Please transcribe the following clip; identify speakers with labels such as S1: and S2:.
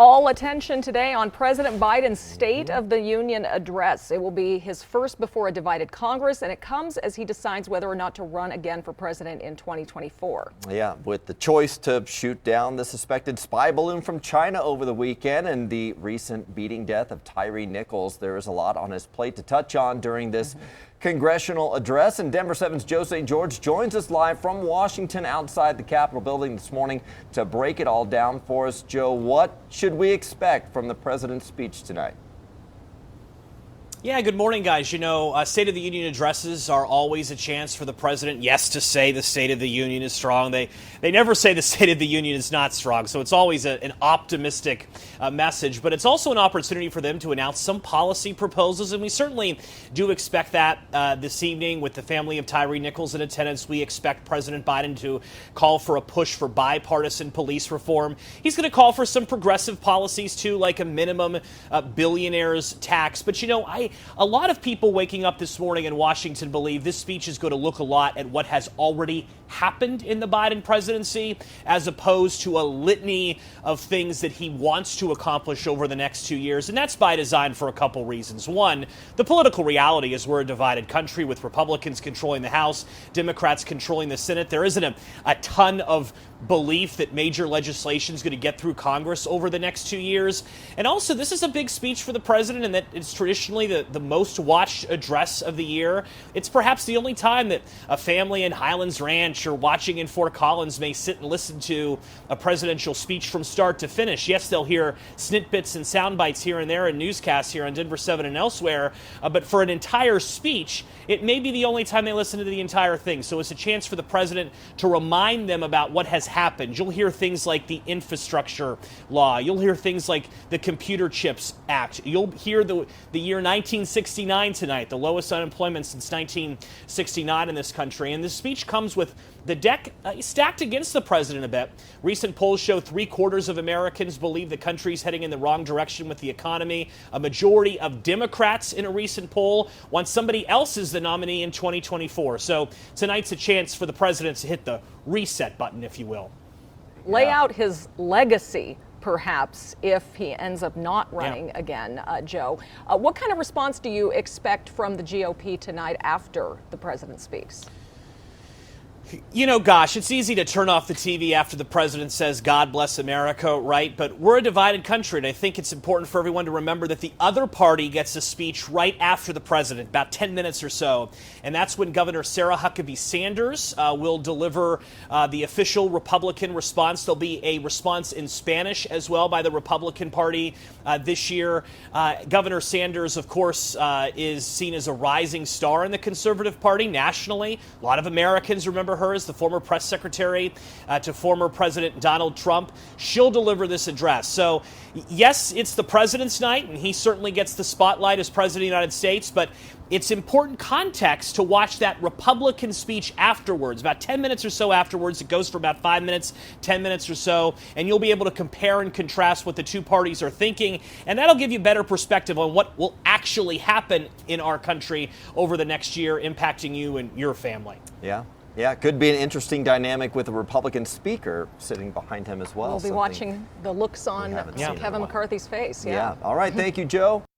S1: All attention today on President Biden's State of the Union address. It will be his first before a divided Congress, and it comes as he decides whether or not to run again for president in 2024.
S2: Yeah, with the choice to shoot down the suspected spy balloon from China over the weekend and the recent beating death of Tyre Nichols, there is a lot on his plate to touch on during this congressional address. And Denver 7's Joe St. George joins us live from Washington outside the Capitol building this morning to break it all down for us. Joe, what should we expect from the president's speech tonight?
S3: Yeah, good morning, guys. You know, State of the Union addresses are always a chance for the president, yes, to say the State of the Union is strong. They never say the State of the Union is not strong, so it's always an optimistic message. But it's also an opportunity for them to announce some policy proposals, and we certainly do expect that this evening with the family of Tyre Nichols in attendance. We expect President Biden to call for a push for bipartisan police reform. He's going to call for some progressive policies, too, like a minimum billionaires tax. But, you know, a lot of people waking up this morning in Washington believe this speech is going to look a lot at what has already happened in the Biden presidency, as opposed to a litany of things that he wants to accomplish over the next 2 years. And that's by design for a couple reasons. One, the political reality is we're a divided country with Republicans controlling the House, Democrats controlling the Senate. There isn't a ton of belief that major legislation is going to get through Congress over the next 2 years. And also, this is a big speech for the president, and that it's traditionally the most watched address of the year. It's perhaps the only time that a family in Highlands Ranch or watching in Fort Collins may sit and listen to a presidential speech from start to finish. Yes, they'll hear snippets and sound bites here and there in newscasts here on Denver 7 and elsewhere, but for an entire speech, it may be the only time they listen to the entire thing. So it's a chance for the president to remind them about what has happened. You'll hear things like the infrastructure law. You'll hear things like the Computer Chips Act. You'll hear the year 1969 tonight, the lowest unemployment since 1969 in this country. And this speech comes with the deck stacked against the president a bit. Recent polls show 3/4 of Americans believe the country's heading in the wrong direction with the economy. A majority of Democrats in a recent poll want somebody else as the nominee in 2024. So tonight's a chance for the president to hit the reset button, if you will.
S1: Lay out his legacy, perhaps, if he ends up not running again, Joe. What kind of response do you expect from the GOP tonight after the president speaks?
S3: You know, gosh, it's easy to turn off the TV after the president says, God bless America, right? But we're a divided country, and I think it's important for everyone to remember that the other party gets a speech right after the president, about 10 minutes or so. And that's when Governor Sarah Huckabee Sanders will deliver the official Republican response. There'll be a response in Spanish as well by the Republican Party this year. Governor Sanders, of course, is seen as a rising star in the Conservative Party nationally. A lot of Americans remember her as the former press secretary to former President Donald Trump. She'll deliver this address. So, yes, it's the president's night, and he certainly gets the spotlight as president of the United States, but it's important context to watch that Republican speech afterwards, about 10 minutes or so afterwards. It goes for about 5 minutes, 10 minutes or so, and you'll be able to compare and contrast what the two parties are thinking, and that'll give you better perspective on what will actually happen in our country over the next year, impacting you and your family.
S2: Yeah, it could be an interesting dynamic with a Republican speaker sitting behind him as well.
S1: We'll be watching the looks on Kevin McCarthy's face.
S2: Yeah. All right. Thank you, Joe.